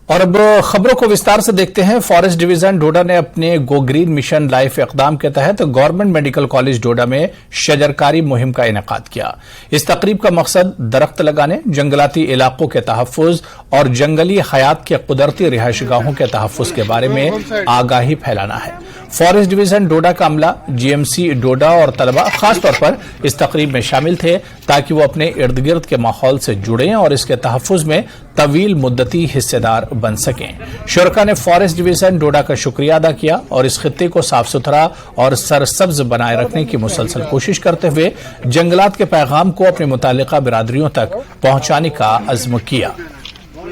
और अब खबरों को विस्तार से देखते हैं। फॉरेस्ट डिवीजन डोडा ने अपने गो ग्रीन मिशन लाइफ इकदाम के तहत गवर्नमेंट मेडिकल कॉलेज डोडा में शजरकारी मुहिम का इनेकाद किया। इस तकरीब का मकसद दरख्त लगाने, जंगलाती इलाकों के तहफ्फुज और जंगली हयात के कुदरती रिहायशगाहों के तहफ्फुज के बारे में आगाही फैलाना है। फॉरेस्ट डिवीजन डोडा का अमला, जीएमसी डोडा और तलबा खासतौर पर इस तकरीब में शामिल थे ताकि वो अपने इर्द गिर्द के माहौल से जुड़ें और इसके तहफ्फुज में तवील मुद्दती हिस्सेदार बन सकें। शुरका ने फॉरेस्ट डिवीजन डोडा का शुक्रिया अदा किया और इस खित्ते को साफ सुथरा और सरसब्ज बनाए रखने की मुसलसल कोशिश करते हुए जंगलात के पैगाम को अपनी मुतालिका बिरादरियों तक पहुंचाने का अज़्म किया।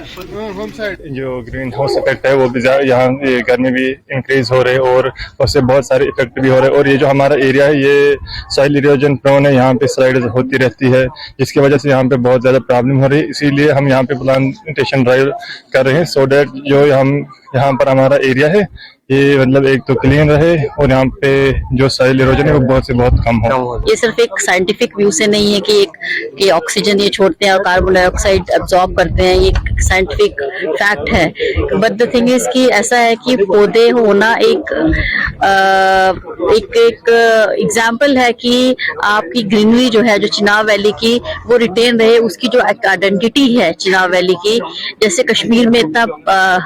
जो ग्रीन हाउस इफेक्ट है वो भी यहाँ गर्मी भी इंक्रीज हो रहे और उससे बहुत सारे इफेक्ट भी हो रहे हैं। और ये जो हमारा एरिया है ये सॉइल इरोजन प्रोन है, यहाँ पे स्लाइड होती रहती है जिसकी वजह से यहाँ पे बहुत ज्यादा प्रॉब्लम हो रही है। इसीलिए हम यहाँ पे प्लांटेशन ड्राइव कर रहे हैं सो डैट जो हम यहाँ पर हमारा एरिया है ये मतलब एक तो क्लीन रहे और यहाँ पे जो सॉइल इरोजन है वो बहुत से बहुत कम हो। ये सिर्फ एक साइंटिफिक व्यू से नहीं है कि ऑक्सीजन ये छोड़ते हैं और कार्बन डाइऑक्साइड एब्जॉर्ब करते हैं, ये साइंटिफिक फैक्ट है। बट द थिंग इज कि ऐसा है कि पौधे होना एक एग्जाम्पल है कि आपकी ग्रीनरी जो है, जो चिनाब वैली की, वो रिटेन रहे। उसकी जो आइडेंटिटी है चिनाब वैली की, जैसे कश्मीर में इतना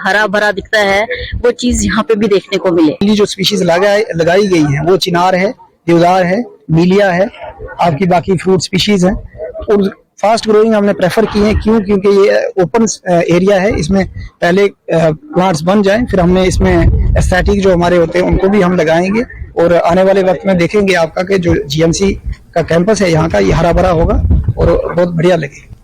हरा भरा दिखता है, वो चीज यहाँ पे भी देखने को मिले। जो स्पीशीज लगाई गई है वो चिनार है, देवदार है, मीलिया है, आपकी बाकी फ्रूट स्पीशीज हैं और फास्ट ग्रोइंग हमने प्रेफर किए हैं। क्यों? क्योंकि ये ओपन एरिया है, इसमें पहले प्लांट्स बन जाएं, फिर हमने इसमें एस्थेटिक जो हमारे होते हैं उनको भी हम लगाएंगे और आने वाले वक्त में देखेंगे आपका कि जो जीएमसी का कैंपस है यहाँ का ये हरा भरा होगा और बहुत बढ़िया लगेगा।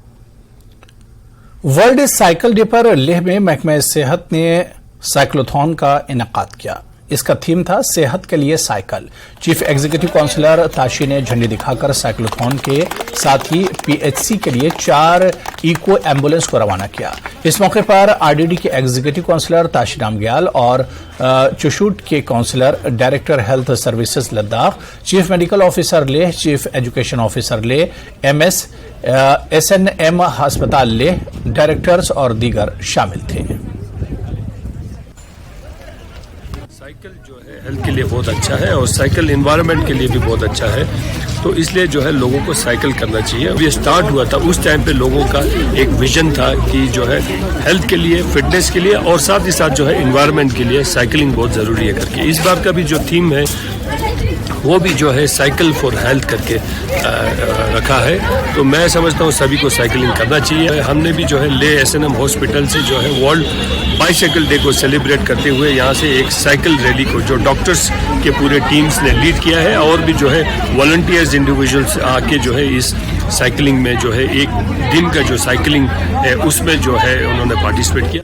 वर्ल्ड साइकिल डे पर लेह में महकमा सेहत ने साइक्लोथॉन का इनेकाद किया। इसका थीम था सेहत के लिए cycle. Chief executive counsellor Tashi ने झंडी दिखाकर साइक्लोथॉन के साथ ही पीएचसी के लिए 4 इको एम्बुलेंस को रवाना किया। इस मौके पर आरडीडी के एग्जीक्यूटिव काउंसलर ताशी नामग्याल और चुशूट के councillor, director health services Ladakh, chief medical officer Leh, chief education officer Leh, MS SNM अस्पताल लेह, डायरेक्टर्स और दीगर शामिल थे। साइकिल जो है हेल्थ के लिए बहुत अच्छा है और साइकिल एनवायरनमेंट के लिए भी बहुत अच्छा है, तो इसलिए जो है लोगों को साइकिल करना चाहिए। अब ये स्टार्ट हुआ था उस टाइम पे लोगों का एक विजन था कि जो है हेल्थ के लिए, फिटनेस के लिए और साथ ही साथ जो है एनवायरनमेंट के लिए साइकिलिंग बहुत ज़रूरी है करके। इस बार का भी जो थीम है वो भी जो है साइकिल फॉर हेल्थ करके रखा है। तो मैं समझता हूँ सभी को साइकिलिंग करना चाहिए। हमने भी जो है ले एसएनएम हॉस्पिटल से जो है वर्ल्ड बाईसाइकिल डे को सेलिब्रेट करते हुए यहाँ से एक साइकिल रैली को जो डॉक्टर्स के पूरे टीम्स ने लीड किया है और भी जो है वॉलंटियर्स इंडिविजुअल्स आके जो है इस साइकिलिंग में जो है एक दिन का जो साइकिलिंग है उसमें जो है उन्होंने पार्टिसिपेट किया।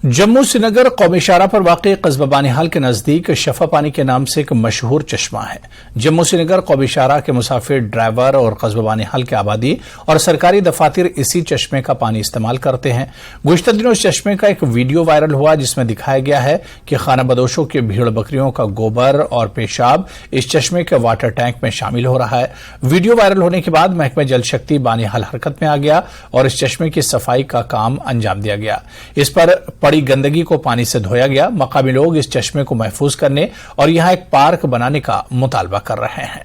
जम्मू श्रीनगर कौमी शाहरा पर वाक़ई कस्बा बानिहाल के नजदीक शफा पानी के नाम से एक मशहूर चश्मा है। जम्मू श्रीनगर कौमी शाहरा के मुसाफिर, ड्राइवर और कस्बा बानिहाल के आबादी और सरकारी दफातर इसी चश्मे का पानी इस्तेमाल करते हैं। गुज़िश्ता दिनों इस चश्मे का एक वीडियो वायरल हुआ जिसमें दिखाया गया है कि खाना बदोशों की भेड़ बकरियों का गोबर और पेशाब इस चश्मे के वाटर टैंक में शामिल हो रहा है। वीडियो वायरल होने के बाद महकमा जल शक्ति बानिहाल हरकत में आ गया और इस चश्मे की सफाई का काम अंजाम दिया गया। इस पर बड़ी गंदगी को पानी से धोया गया। मकामी लोग इस चश्मे को महफूज करने और यहां एक पार्क बनाने का मुतालबा कर रहे हैं।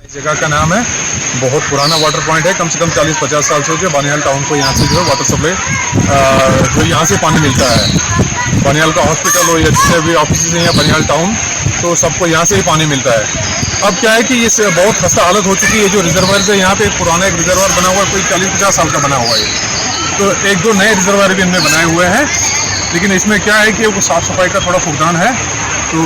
इस जगह का नाम है, बहुत पुराना वाटर पॉइंट है, कम से कम 40-50 साल से हो गए। बानिहाल टाउन को यहाँ से जो है वाटर सप्लाई जो यहाँ से पानी मिलता है। बानिहाल का हॉस्पिटल हो या जितने भी ऑफिस हैं या बानिहाल टाउन, तो सबको यहाँ से ही पानी मिलता है। अब क्या है कि ये बहुत खस्ता हालत हो चुकी है। जो रिजर्वायर है यहाँ पे पुराना एक रिजर्वायर बना हुआ है, कोई 40-50 साल का बना हुआ है। तो 1-2 नए रिजर्वायर भी इनमें बनाए हुए हैं, लेकिन इसमें क्या है कि वो साफ सफाई का थोड़ा फुकदान है। तो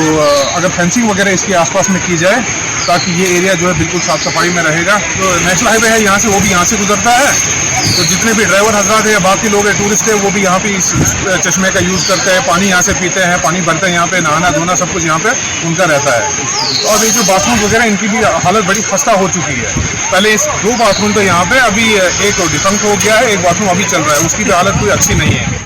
अगर फेंसिंग वगैरह इसके आसपास में की जाए ताकि ये एरिया जो है बिल्कुल साफ सफाई में रहेगा। तो नेशनल हाईवे है यहाँ से, वो भी यहाँ से गुजरता है। तो जितने भी ड्राइवर हजरात है या बाकी लोग हैं, टूरिस्ट है, वो भी यहाँ पे इस चश्मे का यूज़ करते हैं, पानी यहाँ से पीते हैं, पानी भरते हैं यहाँ पे, नहाना धोना सब कुछ यहाँ पे उनका रहता है। और ये जो बाथरूम वगैरह इनकी भी हालत बड़ी खस्ता हो चुकी है। पहले इस 2 बाथरूम तो यहाँ पे, अभी एक डिफंक्ट हो गया है, एक बाथरूम अभी चल रहा है, उसकी भी हालत कोई अच्छी नहीं है।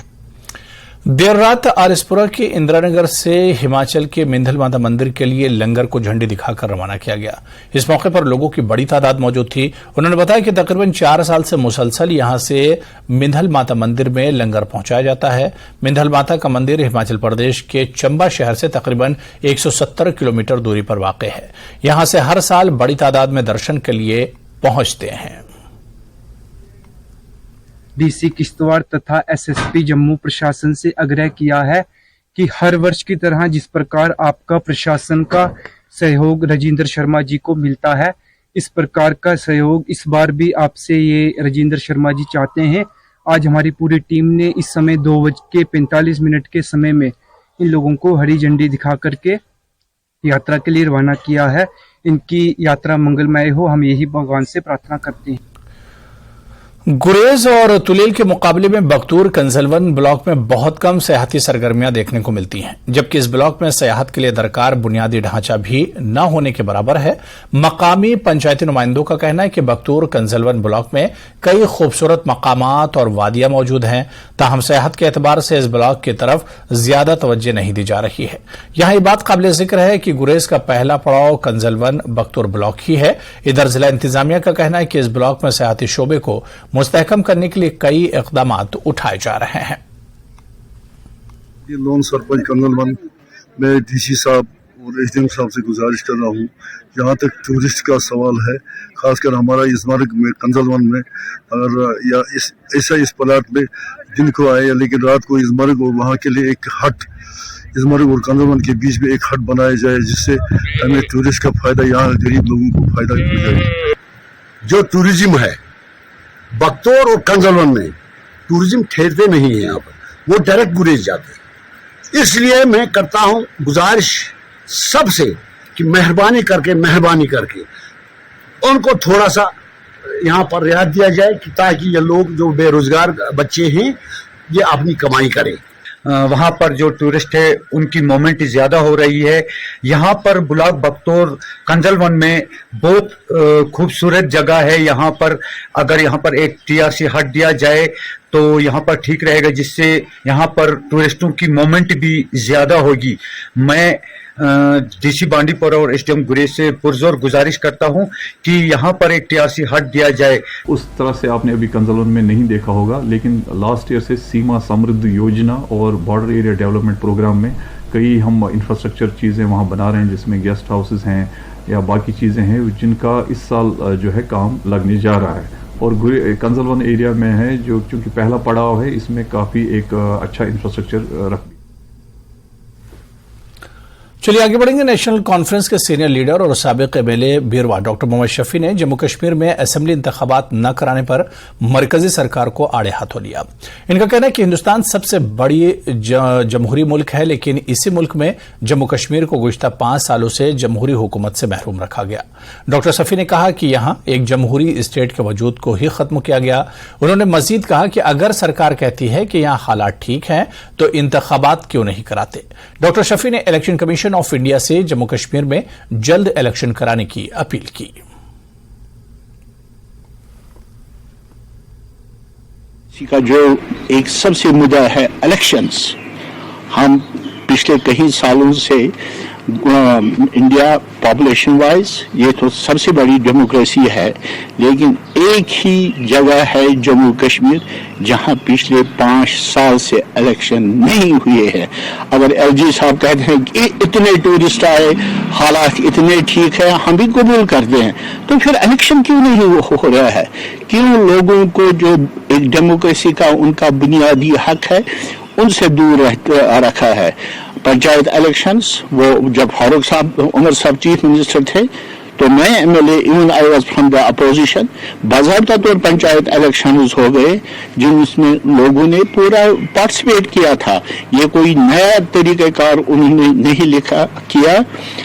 देर रात आरएसपुरा के इंदिरानगर से हिमाचल के मिंधल माता मंदिर के लिए लंगर को झंडी दिखाकर रवाना किया गया। इस मौके पर लोगों की बड़ी तादाद मौजूद थी। उन्होंने बताया कि तकरीबन 4 साल से मुसलसल यहां से मिंधल माता मंदिर में लंगर पहुंचाया जाता है। मिंधल माता का मंदिर हिमाचल प्रदेश के चंबा शहर से तकरीबन 170 किलोमीटर दूरी पर वाक़ है। यहां से हर साल बड़ी तादाद में दर्शन के लिए पहुंचते हैं। डीसी किश्तवाड़ तथा एसएसपी जम्मू प्रशासन से आग्रह किया है कि हर वर्ष की तरह जिस प्रकार आपका प्रशासन का सहयोग राजेंद्र शर्मा जी को मिलता है, इस प्रकार का सहयोग इस बार भी आपसे ये राजेंद्र शर्मा जी चाहते हैं। आज हमारी पूरी टीम ने इस समय 2:45 के समय में इन लोगों को हरी झंडी दिखा करके यात्रा के लिए रवाना किया है। इनकी यात्रा मंगलमय हो, हम यही भगवान से प्रार्थना करते हैं। गुरेज और तुलेल के मुकाबले में बख्तूर कंजलवन ब्लॉक में बहुत कम सयाहती सरगर्मियां देखने को मिलती हैं, जबकि इस ब्लॉक में सयाहत के लिए दरकार बुनियादी ढांचा भी न होने के बराबर है। मकामी पंचायती नुमाइंदों का कहना है कि बख्तूर कंजलवन ब्लॉक में कई खूबसूरत मकामात और वादियां मौजूद हैं, ताहम सयाहत के एतबार से इस ब्लॉक की तरफ ज्यादा तवज्जो नहीं दी जा रही है। यहां यह बात काबिल जिक्र है कि गुरेज का पहला पड़ाव कंजलवन बख्तूर ब्लॉक ही है। इधर जिला इंतजामिया का कहना है कि इस ब्लॉक में सयाहती शोबे को मुस्तहकम करने के लिए कई इक़दामात उठाए जा रहे हैं। ये लोन सरपंच कंजलवन में डीसी साहब और एसडीएम साहब से गुजारिश कर रहा हूँ, जहाँ तक टूरिस्ट का सवाल है, खासकर हमारा इस मार्ग में कंजलवन में अगर या इस प्लाट में दिन को आए या लेकिन रात को इस मार्ग और वहाँ के लिए एक हट, इस मार्ग और कंजलवन के बीच में एक हट बनाया जाए, जिससे हमें टूरिस्ट का फायदा, यहाँ गरीब लोगों को फायदा मिल जाए। जो टूरिज्म है बख्तौर और कंजलवन में, टूरिज्म ठहरते नहीं है यहाँ पर, वो डायरेक्ट गुरेज जाते हैं। इसलिए मैं करता हूँ गुजारिश सबसे कि मेहरबानी करके उनको थोड़ा सा यहाँ पर रियायत दिया जाए कि ताकि ये लोग जो बेरोजगार बच्चे हैं ये अपनी कमाई करें। वहाँ पर जो टूरिस्ट है उनकी मोमेंट ज्यादा हो रही है। यहाँ पर ब्लॉक बख्तौर कंजलवन में बहुत खूबसूरत जगह है। यहाँ पर अगर यहाँ पर एक टीआरसी हट दिया जाए तो यहाँ पर ठीक रहेगा, जिससे यहाँ पर टूरिस्टों की मोमेंट भी ज्यादा होगी। मैं डीसी बांडीपुरा और एसडीएम गुरेज से पुरजोर गुजारिश करता हूं कि यहाँ पर एक टीआरसी हट दिया जाए। उस तरह से आपने अभी कंजलवन में नहीं देखा होगा, लेकिन लास्ट ईयर से सीमा समृद्ध योजना और बॉर्डर एरिया डेवलपमेंट प्रोग्राम में कई हम इंफ्रास्ट्रक्चर चीज़ें वहाँ बना रहे हैं, जिसमें गेस्ट हाउसेज हैं या बाकी चीज़ें हैं जिनका इस साल जो है काम लगने जा रहा है। और कंजलवन एरिया में है जो क्योंकि पहला पड़ाव है, इसमें काफ़ी एक अच्छा इंफ्रास्ट्रक्चर रख। चलिए आगे बढ़ेंगे। नेशनल कॉन्फ्रेंस के सीनियर लीडर और साबिक एमएलए बीरवा डॉक्टर मोहम्मद शफी ने जम्मू कश्मीर में असेंबली इंतखाबात न कराने पर मरकजी सरकार को आड़े हाथों लिया। इनका कहना है कि हिंदुस्तान सबसे बड़ी जमहूरी मुल्क है, लेकिन इसी मुल्क में जम्मू कश्मीर को गुज़िश्ता 5 सालों से जमहूरी हुकूमत से महरूम रखा गया। डॉक्टर शफी ने कहा कि यहां एक जमहूरी स्टेट के वजूद को ही खत्म किया गया। उन्होंने मजीद कहा कि अगर सरकार कहती है कि यहां हालात ठीक हैं तो इंतखाबात क्यों नहीं कराते। डॉक्टर शफी ने इलेक्शन कमीशन ऑफ इंडिया से जम्मू कश्मीर में जल्द इलेक्शन कराने की अपील की। का जो एक सबसे मुद्दा है इलेक्शंस, हम पिछले कई सालों से इंडिया पॉपुलेशन वाइज ये तो सबसे बड़ी डेमोक्रेसी है, लेकिन एक ही जगह है जम्मू कश्मीर जहां पिछले 5 साल से इलेक्शन नहीं हुए हैं। अगर एलजी साहब कहते हैं कि इतने टूरिस्ट आए, हालात इतने ठीक है, हम भी कबूल करते हैं, तो फिर इलेक्शन क्यों नहीं हो रहा है? क्यों लोगों को जो एक डेमोक्रेसी का उनका बुनियादी हक है उनसे दूर रखा है? पंचायत इलेक्शंस, वो जब फारूक साहब उमर साहब चीफ मिनिस्टर थे तो मैं MLA, even I was from the opposition, बाज़ाब्ता तौर पंचायत इलेक्शंस हो गए जिनमें लोगों ने पूरा पार्टिसिपेट किया था। ये कोई नया तरीक़ाकार उन्होंने नहीं किया,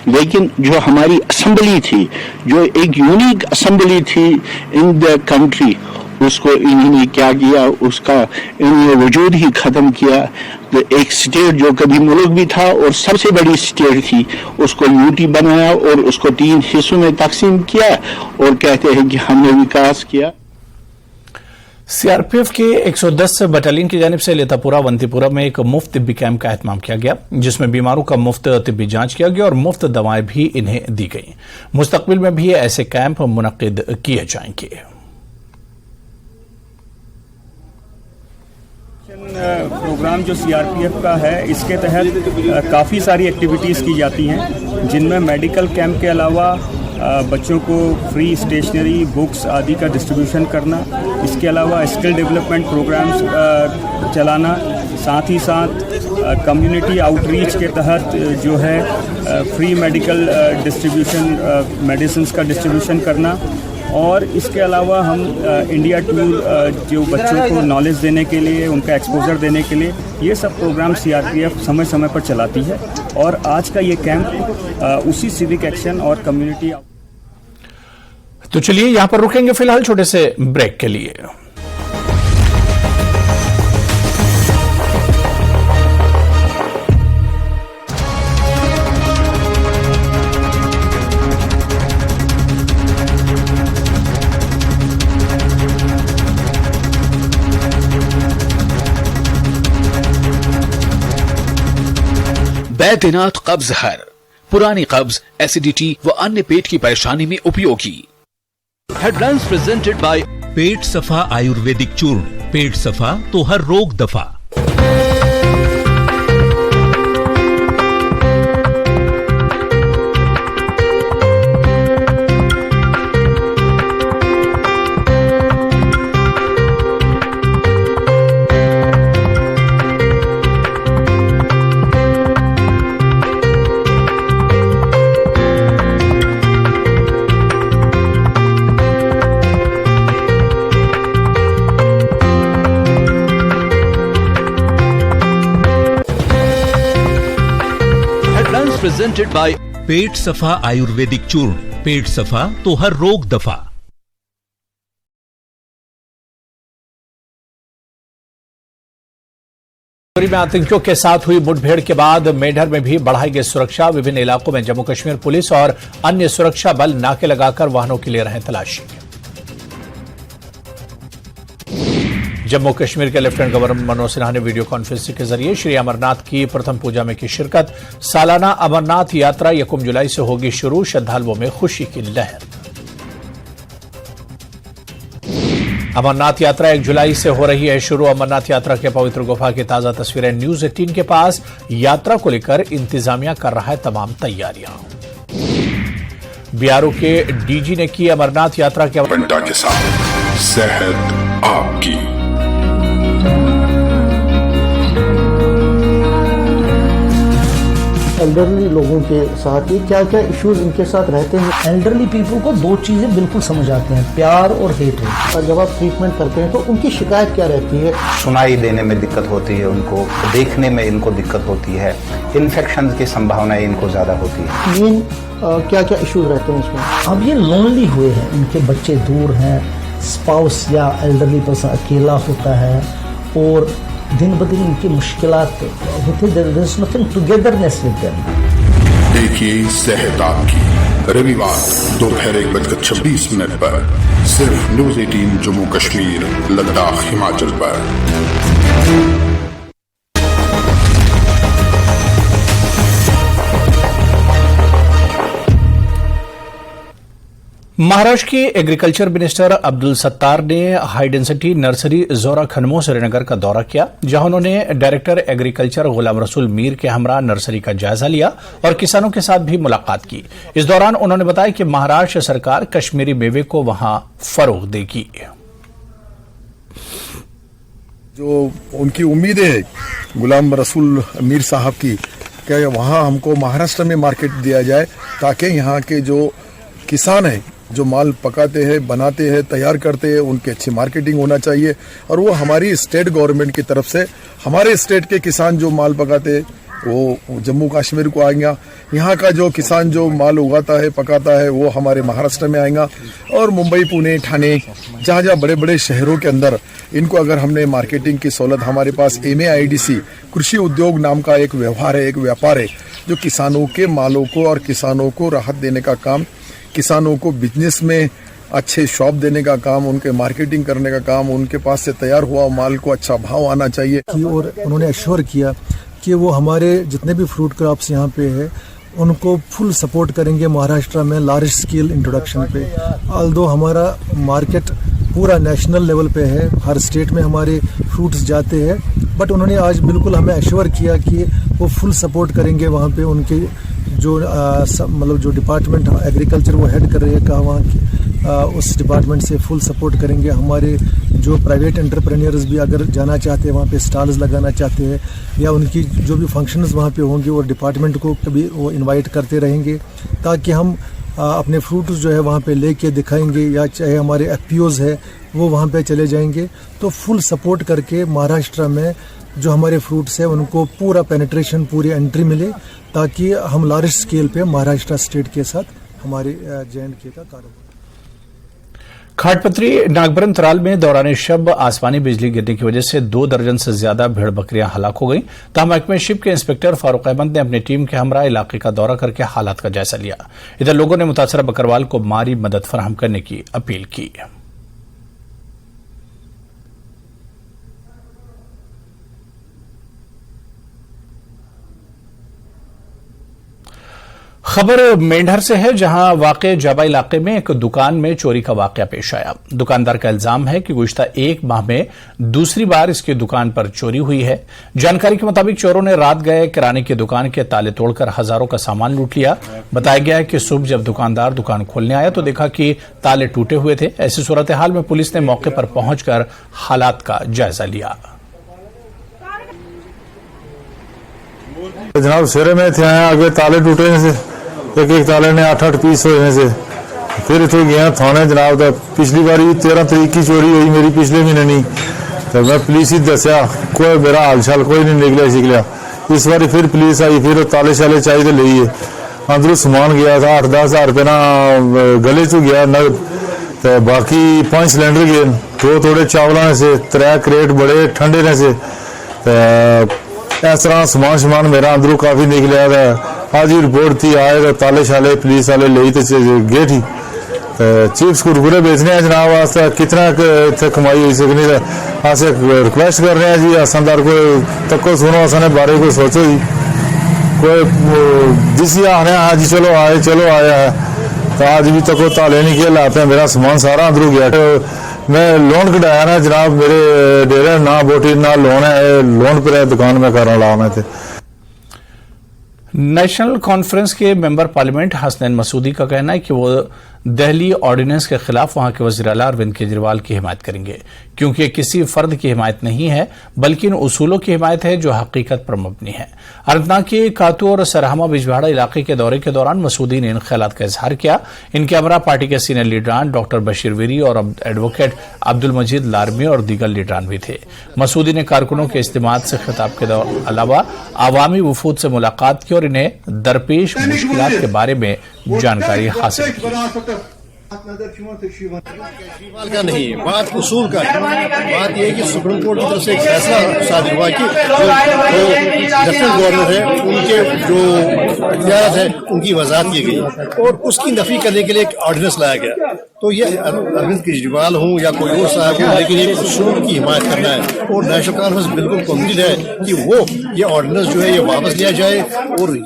लेकिन जो हमारी असेंबली थी, जो एक यूनिक असेंबली थी इन द कंट्री, उसको इन्होंने क्या किया, उसका इन्होंने वजूद ही खत्म किया। तो एक स्टेट जो कभी मुल्क भी था और सबसे बड़ी स्टेट थी, उसको यूटी बनाया और उसको 3 हिस्सों में तकसीम किया और कहते हैं कि हमने विकास किया। सीआरपीएफ के 110 बटालियन की जानिब से लेतापुरा वंतीपुरा में एक मुफ्त तिब्बी कैंप का एहतमाम किया गया, जिसमें बीमारों का मुफ्त तिब्बी जांच किया गया और मुफ्त दवाएं भी इन्हें दी गई। मुस्तकबिल में भी ऐसे कैंप मुनक्किद किए जाएंगे। प्रोग्राम जो सीआरपीएफ का है, इसके तहत काफ़ी सारी एक्टिविटीज़ की जाती हैं, जिनमें मेडिकल कैंप के अलावा बच्चों को फ्री स्टेशनरी, बुक्स आदि का डिस्ट्रीब्यूशन करना, इसके अलावा स्किल डेवलपमेंट प्रोग्राम्स चलाना, साथ ही साथ कम्युनिटी आउटरीच के तहत जो है फ्री मेडिकल डिस्ट्रीब्यूशन, मेडिसिन्स का डिस्ट्रीब्यूशन करना, और इसके अलावा हम इंडिया टूर जो बच्चों को नॉलेज देने के लिए, उनका एक्सपोजर देने के लिए, ये सब प्रोग्राम सीआरपीएफ समय समय पर चलाती है। और आज का ये कैंप उसी सिविक एक्शन और कम्युनिटी। तो चलिए यहां पर रुकेंगे फिलहाल छोटे से ब्रेक के लिए। बैद्यनाथ कब्ज हर, पुरानी कब्ज, एसिडिटी व अन्य पेट की परेशानी में उपयोगी। हेडलाइंस प्रेजेंटेड बाय पेट सफा आयुर्वेदिक चूर्ण, पेट सफा तो हर रोग दफा। प्रेजेंटेड बाय पेट सफा आयुर्वेदिक चूर्ण, पेट सफा तो हर रोग दफा। में आतंकियों के साथ हुई मुठभेड़ के बाद मेढर में भी बढ़ाई गई सुरक्षा। विभिन्न इलाकों में जम्मू कश्मीर पुलिस और अन्य सुरक्षा बल नाके लगाकर वाहनों की ले रहे तलाशी। जम्मू कश्मीर के लेफ्टिनेंट गवर्नर मनोज सिन्हा ने वीडियो कॉन्फ्रेंसिंग के जरिए श्री अमरनाथ की प्रथम पूजा में की शिरकत। सालाना अमरनाथ यात्रा 1 जुलाई से होगी शुरू, श्रद्धालुओं में खुशी की लहर। अमरनाथ यात्रा 1 जुलाई से हो रही है शुरू। अमरनाथ यात्रा के पवित्र गुफा की ताजा तस्वीरें न्यूज 18 के पास। यात्रा को लेकर इंतजामिया कर रहा है तमाम तैयारियां। बीआरओ के डीजी ने की अमरनाथ यात्रा के साथ सेहत आपकी। एल्डरली लोगों के साथ ये क्या क्या इश्यूज इनके साथ रहते हैं। एल्डरली पीपल को 2 चीजें बिल्कुल समझ आती हैं, प्यार और हेटरेट। और जब आप ट्रीटमेंट करते हैं तो उनकी शिकायत क्या रहती है? सुनाई देने में दिक्कत होती है, उनको देखने में इनको दिक्कत होती है, इन्फेक्शन की संभावनाएं इनको ज्यादा होती है। मेन क्या क्या इश्यूज रहते हैं इसमें? अब ये लोनली हुए हैं, इनके बच्चे दूर हैं, स्पाउस या एल्डरली पर्सन अकेला होता है और दिन ब दिन उनकी मुश्किलात होती है। There is nothing togetherness with them. देखिए सेहत आपकी, रविवार दोपहर 1:26 पर सिर्फ न्यूज 18 जम्मू कश्मीर, लद्दाख, हिमाचल पर। महाराष्ट्र के एग्रीकल्चर मिनिस्टर अब्दुल सत्तार ने हाई डेंसिटी नर्सरी जोरा खनमो श्रीनगर का दौरा किया, जहां उन्होंने डायरेक्टर एग्रीकल्चर गुलाम रसूल मीर के हमरा नर्सरी का जायजा लिया और किसानों के साथ भी मुलाकात की। इस दौरान उन्होंने बताया कि महाराष्ट्र सरकार कश्मीरी मेवे को वहां फरोग देगी। जो उनकी उम्मीदें हैं गुलाम रसूल मीर साहब की, क्या वहां हमको महाराष्ट्र में मार्केट दिया जाए, ताकि यहाँ के जो किसान हैं, जो माल पकाते हैं, बनाते हैं, तैयार करते हैं, उनकी अच्छी मार्केटिंग होना चाहिए। और वो हमारी स्टेट गवर्नमेंट की तरफ से हमारे स्टेट के किसान जो माल पकाते हैं वो जम्मू कश्मीर को आएंगे, यहाँ का जो किसान जो माल उगाता है, पकाता है, वो हमारे महाराष्ट्र में आएगा। और मुंबई, पुणे, ठाणे, जहाँ जहाँ बड़े बड़े शहरों के अंदर इनको अगर हमने मार्केटिंग की सहूलत, हमारे पास MAIDC कृषि उद्योग नाम का एक व्यवहार है, एक व्यापार है, जो किसानों के मालों को और किसानों को राहत देने का काम, किसानों को बिजनेस में अच्छे शॉप देने का काम, उनके मार्केटिंग करने का काम, उनके पास से तैयार हुआ माल को अच्छा भाव आना चाहिए। और उन्होंने एश्योर किया कि वो हमारे जितने भी फ्रूट क्रॉप्स यहाँ पे है उनको फुल सपोर्ट करेंगे महाराष्ट्र में लार्ज स्केल इंट्रोडक्शन पे। ऑल्दो हमारा मार्केट पूरा नेशनल लेवल पे है, हर स्टेट में हमारे फ्रूट्स जाते हैं, बट उन्होंने आज बिल्कुल हमें एश्योर किया कि वो फुल सपोर्ट करेंगे वहाँ पे। उनके जो मतलब जो डिपार्टमेंट एग्रीकल्चर वो हेड कर रहे हैं कहा वहाँ की उस डिपार्टमेंट से फुल सपोर्ट करेंगे। हमारे जो प्राइवेट एंटरप्रेन्योर्स भी अगर जाना चाहते हैं वहाँ पे स्टॉल्स लगाना चाहते हैं या उनकी जो भी फंक्शंस वहाँ पे होंगे वो डिपार्टमेंट को कभी वो इनवाइट करते रहेंगे ताकि हम अपने फ्रूट्स जो है वहाँ पे लेके दिखाएंगे, या चाहे हमारे एफपीओज है वो वहाँ पे चले जाएंगे। तो फुल सपोर्ट करके महाराष्ट्र में जो हमारे फ्रूट्स है उनको पूरा पेनिट्रेशन, पूरी एंट्री मिले ताकि हम लार्ज स्केल पे महाराष्ट्र स्टेट के साथ हमारे JNK का कारोबार। खाटपत्री नागबरन तराल में दौरान शब आसमानी बिजली गिरने की वजह से 2 दर्जन से ज्यादा भेड़ बकरियां हलाक हो गईं। तब महकमे शिप के इंस्पेक्टर फारूक अहमद ने अपनी टीम के हमरा इलाके का दौरा करके हालात का जायजा लिया। इधर लोगों ने मुतासरा बकरवाल को माली मदद फराहम करने की अपील की। खबर मेंढर से है, जहां वाक़े जाबा इलाके में एक दुकान में चोरी का वाकया पेश आया। दुकानदार का इल्जाम है कि गुज़िश्ता 1 माह में दूसरी बार इसकी दुकान पर चोरी हुई है। जानकारी के मुताबिक चोरों ने रात गए किराने की दुकान के ताले तोड़कर हजारों का सामान लूट लिया। बताया गया है कि सुबह जब दुकानदार दुकान खोलने आया तो देखा कि ताले टूटे हुए थे। ऐसी सूरत हाल में पुलिस ने मौके पर पहुंचकर हालात का जायजा लिया। जनाब सवेरे में थे आए, आगे ताले टूटे से एक ताले ने 8-8 पीस होने से फिर इतने गया थाने जनाब। तो पिछली बार 13 तारीख की चोरी हुई मेरी, पिछले महीने नहीं, तो मैं पुलिस ही दसिया, कोई मेरा हाल चाल कोई नहीं निकलिया शिकलिया। इस बार फिर पुलिस आई, फिर ताले शाले चाहिए ले अंदरों सामान गया था 8-10 हज़ार रुपये ना गले चु गया नगद। तो बाकी 5 सिलेंडर गए, 2 थोड़े चावलों से, 3 क्रेट बड़े ठंडे ने से। इस तरह सामान मेरा अंदरों काफी निकलिया था। आज ही रिपोर्ट थी, आए तो ताले शाले पुलिस वाले ले गए थी। चिप्स कुरकुरे बेचने हैं जनाब, वास्ते कितना इतने कमाई हो सकनी है। अस रिक्वेस्ट कर रहे हैं जी असंदार को तको सुनो, असने बारे को सोचो जी। कोई जिस आने आज चलो आया है, तो आज भी तको ताले नहीं किए लाते हैं, मेरा सामान सारा अंदरों गया। तो मैं लोन कटाया ना जनाब, मेरे डेरे ना बोटी ना लोन है, लोन पर दुकान में कर रहा मैं थे। नेशनल कॉन्फ्रेंस के मेंबर पार्लियामेंट हसनैन मसूदी का कहना है कि वो दिल्ली ऑर्डिनेंस के खिलाफ वहां के वज़ीर आला अरविंद केजरीवाल की हिमायत करेंगे, क्योंकि ये किसी फर्द की हिमायत नहीं है बल्कि इन उसूलों की हिमायत है जो हकीकत पर मबनी है। अनंतनाग के कातू और सरहमा बिजवाड़ा इलाके के दौरे के दौरान मसूदी ने इन ख्यालात का इजहार किया। इनके हमरा पार्टी के सीनियर लीडरान डॉक्टर बशीर वीरी और एडवोकेट अब्दुल मजीद लारमी और दीगर लीडरान भी थे। मसूदी ने कारकुनों के इज्तिमा से खिताब के अलावा आवामी वफूद से मुलाकात की और इन्हें दरपेश मुश्किलात के बारे में जानकारी हासिल की। केजरीवाल का नहीं, बात उसूल का है। बात यह है कि सुप्रीम कोर्ट की तरफ से एक फैसला सादिर हुआ कि जो लेफ्टिनेंट गवर्नर है उनके जो इख्तियार है उनकी वजाहत की गई और उसकी नफी करने के लिए एक ऑर्डिनेंस लाया गया। तो ये अरविंद केजरीवाल हूँ या कोई और साहब हो, लेकिन एक उसूल की हिमायत करना है और नेशनल कॉन्फ्रेंस बिल्कुल कमिटेड है कि वो ये ऑर्डिनेंस जो है ये वापस लिया जाए और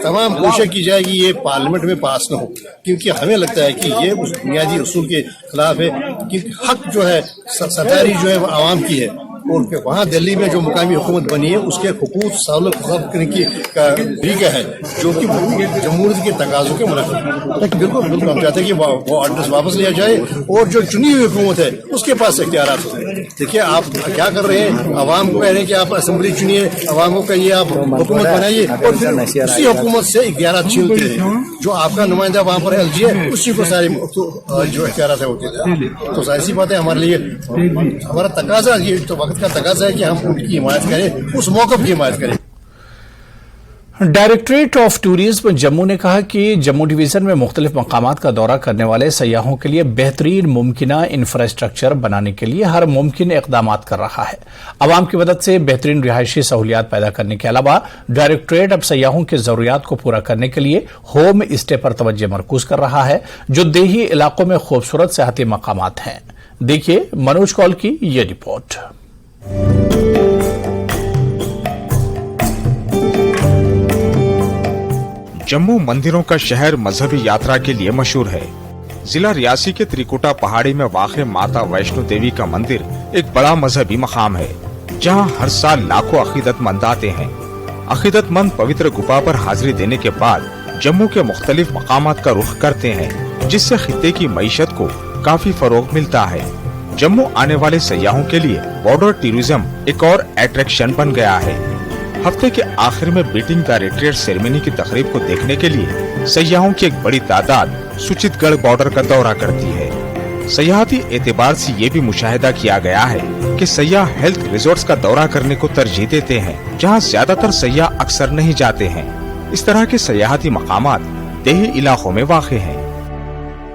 तमाम कोशिश की जाए कि ये पार्लियामेंट में पास न हो, क्योंकि हमें लगता है कि ये उस बुनियादी उसूल के खिलाफ है कि हक जो है सरकारी जो है वो आवाम की है और वहाँ दिल्ली में जो मुकामी हुकूमत बनी है उसके हुकूक सहूलत करने की तरीका है जो कि जमहूरियत के तकाजों के मुताबिक बिल्कुल हम चाहते हैं कि वो ऑर्डिनेंस वापस लिया जाए और जो चुनी हुई हुकूमत है उसके पास इख्तियार होते हैं। देखिए आप क्या कर रहे हैं, आवाम को कह रहे हैं कि आप असेंबली चुनिए, आवाम को कहिए आप हुकूमत बनाइए और फिर उसी हुकूमत से इख्तियार छीनते हैं। जो आपका नुमाइंदा वहाँ पर एलजी है उसी को सारे जो इख्तियार है होते हैं। तो जाहिर सी बात है हमारे लिए हमारा तकाजा ये तो वक्त का तकाजा है कि हम उनकी हिमायत करें, उस मौक़िफ़ की हिमायत करें। डायरेक्टरेट ऑफ टूरिज्म जम्मू ने कहा कि जम्मू डिवीजन में मुख्तलिफ मकामात का दौरा करने वाले सयाहों के लिए बेहतरीन मुमकिना इंफ्रास्ट्रक्चर बनाने के लिए हर मुमकिन इकदाम कर रहा है। अवाम की मदद से बेहतरीन रिहायशी सहूलियात पैदा करने के अलावा डायरेक्टरेट अब सयाहों की जरूरियात को पूरा करने के लिए होम स्टे पर तवज्जो मरकूज कर रहा है, जो देही इलाकों में खूबसूरत सियाहती मकामात हैं। देखिए मनोज कौल की ये रिपोर्ट। जम्मू मंदिरों का शहर मजहबी यात्रा के लिए मशहूर है। जिला रियासी के त्रिकुटा पहाड़ी में वाक़ माता वैष्णो देवी का मंदिर एक बड़ा मजहबी मकाम है, जहां हर साल लाखों अकीदतमंद आते हैं। अकीदतमंद पवित्र गुफा पर हाजिरी देने के बाद जम्मू के मुख्तलिफ मकामात का रुख करते हैं, जिससे खित्ते की मईशत को काफी फरोग मिलता है। जम्मू आने वाले सयाहों के लिए बॉर्डर टूरिज्म एक और अट्रैक्शन बन गया है। हफ्ते के आखिर में बीटिंग द रिट्रीट सेरेमनी की तकरीब को देखने के लिए सयाहों की एक बड़ी तादाद सुचितगढ़ बॉर्डर का दौरा करती है। सयाहती एतबार से ये भी मुशाहिदा किया गया है कि सयाह हेल्थ रिजॉर्ट्स का दौरा करने को तरजीह देते हैं, जहां ज्यादातर सयाह अक्सर नहीं जाते हैं। इस तरह के सयाहती मकामात देही इलाकों में वाक़ हैं।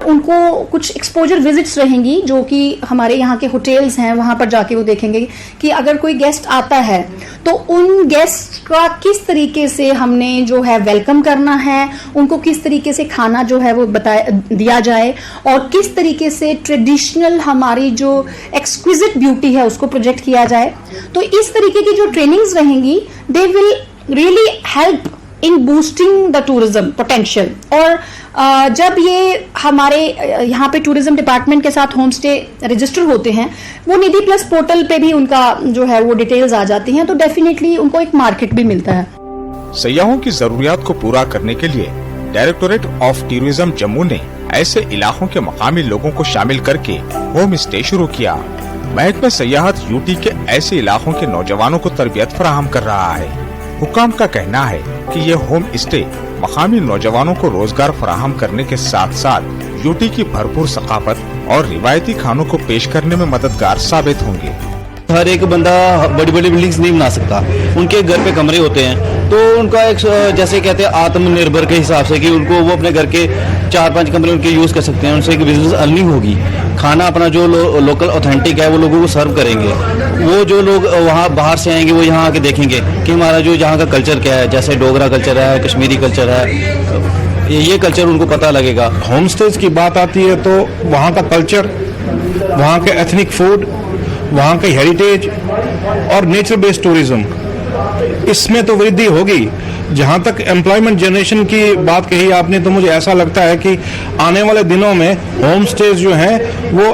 उनको कुछ एक्सपोजर विजिट्स रहेंगी, जो कि हमारे यहाँ के होटल्स हैं, वहां पर जाके वो देखेंगे कि अगर कोई गेस्ट आता है तो उन गेस्ट का किस तरीके से हमने जो है वेलकम करना है, उनको किस तरीके से खाना जो है वो दिया जाए, और किस तरीके से ट्रेडिशनल हमारी जो एक्सक्विजिट ब्यूटी है उसको प्रोजेक्ट किया जाए। तो इस तरीके की जो ट्रेनिंग्स रहेंगी, they will really help in boosting the tourism potential. और जब ये हमारे यहाँ पे टूरिज्म डिपार्टमेंट के साथ होम स्टे रजिस्टर होते हैं, वो निधि प्लस पोर्टल पे भी उनका जो है वो डिटेल्स आ जाती हैं, तो डेफिनेटली उनको एक मार्केट भी मिलता है। सयाहों की जरूरियात को पूरा करने के लिए डायरेक्टोरेट ऑफ टूरिज्म जम्मू ने ऐसे इलाकों के मकामी लोगों को शामिल करके होम स्टे शुरू किया। महकमा सयाहत यूटी के ऐसे इलाकों के नौजवानों को तरबियत फराहम कर रहा है। हुकाम का कहना है कि ये होम स्टे मकामी नौजवानों को रोजगार फराहम करने के साथ साथ यूटी की भरपूर सकाफत और रिवायती खानों को पेश करने में मददगार साबित होंगे। हर एक बंदा बड़ी बड़ी बिल्डिंग्स नहीं बना सकता, उनके घर पे कमरे होते हैं, तो उनका एक जैसे कहते हैं आत्मनिर्भर के हिसाब से कि उनको वो अपने घर के 4-5 कमरे उनके यूज कर सकते हैं, उनसे एक बिजनेस अर्निंग होगी। खाना अपना जो लोकल ऑथेंटिक है वो लोगों को सर्व करेंगे। वो जो लोग वहाँ बाहर से आएंगे वो यहाँ आके देखेंगे कि हमारा जो यहाँ का कल्चर क्या है, जैसे डोगरा कल्चर है, कश्मीरी कल्चर है, ये कल्चर उनको पता लगेगा। होम स्टेज की बात आती है तो वहाँ का कल्चर, वहाँ के एथनिक फूड, वहाँ के हेरिटेज और नेचर बेस्ड टूरिज्म, इसमें तो वृद्धि होगी। जहाँ तक एम्प्लॉयमेंट जनरेशन की बात कही आपने, तो मुझे ऐसा लगता है कि आने वाले दिनों में होम स्टेज जो हैं वो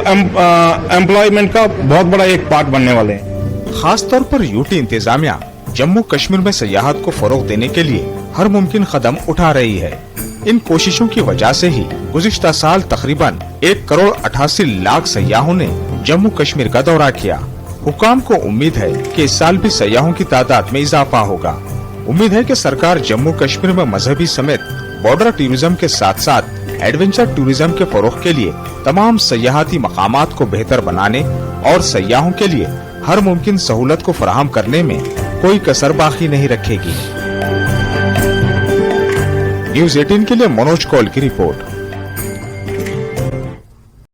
एम्प्लॉयमेंट का बहुत बड़ा एक पार्ट बनने वाले हैं। खास तौर पर यूटी इंतजामिया जम्मू कश्मीर में सयाहत को फरोग देने के लिए हर मुमकिन कदम उठा रही है। इन कोशिशों की वजह से ही गुज़िश्ता साल तकरीबन 1,88,00,000 सयाहों ने जम्मू कश्मीर का दौरा किया। हुकाम को उम्मीद है कि इस साल भी सयाहों की तादाद में इजाफा होगा। उम्मीद है कि सरकार जम्मू कश्मीर में मजहबी समेत बॉर्डर टूरिज्म के साथ साथ एडवेंचर टूरिज्म के फरोग के लिए तमाम सयाहती मकामात को बेहतर बनाने और सयाहों के लिए हर मुमकिन सहूलत को फराहम करने में कोई कसर बाकी नहीं रखेगी। न्यूज़ 18 के लिए मनोज कौल की रिपोर्ट।